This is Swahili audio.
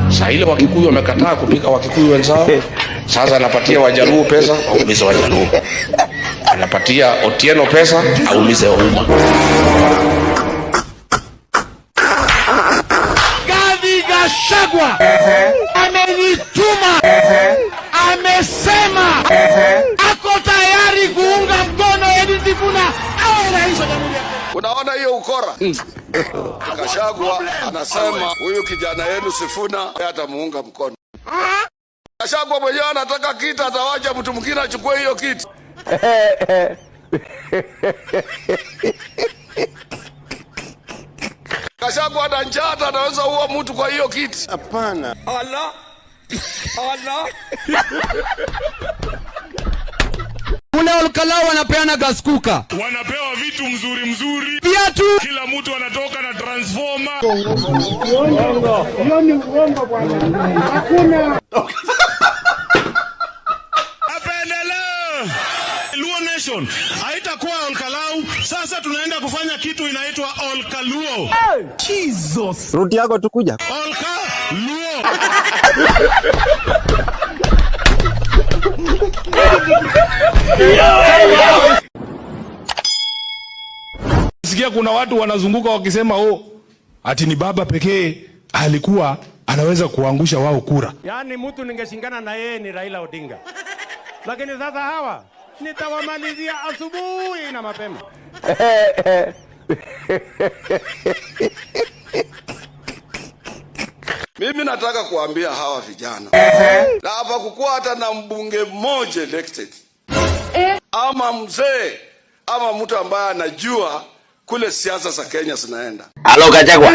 Sasa ile Wakikuyu wamekataa kupika Wakikuyu wenzao. Sasa anapatia Wajaluo pesa, aumize Wajaluo. Anapatia Otieno pesa, aumize Ouma. Rigathi Gachagua amenituma, amesema ako tayari kuunga mkono Edwin Sifuna awe rais wa Jamhuri ya Kenya. Unaona hiyo ukora? Gachagua anasema huyu kijana yenu Sifuna atamuunga mkono. Gachagua mwenyewe anataka kiti, atawacha mtu mwingine achukue hiyo kiti. Gachagua ana njaa, anaweza huwa mtu kwa hiyo kiti. Hapana. Allah. Allah. Kule Olkalau wanapeana gas cooker. Wanapewa vitu mzuri mzuri. Viatu. Kila mtu anatoka na transformer. Hiyo ni uongo bwana. Hakuna. Apendeleo. Luo Nation haitakuwa Olkalau. Sasa tunaenda kufanya kitu inaitwa Olkaluo. Jesus. Ruti yako tukuja. Olkaluo. Sikia kuna watu wanazunguka wakisema ati ni baba pekee alikuwa anaweza kuangusha wao kura. Yaani mtu ningeshingana na yeye ni Raila Odinga. Lakini sasa hawa nitawamalizia asubuhi na mapema. Mimi nataka kuambia hawa vijana. Na hapa kukua hata na mbunge mmoja elected. Ama mzee, ama mtu ambaye anajua kule siasa za Kenya zinaenda. Halo Gachagua.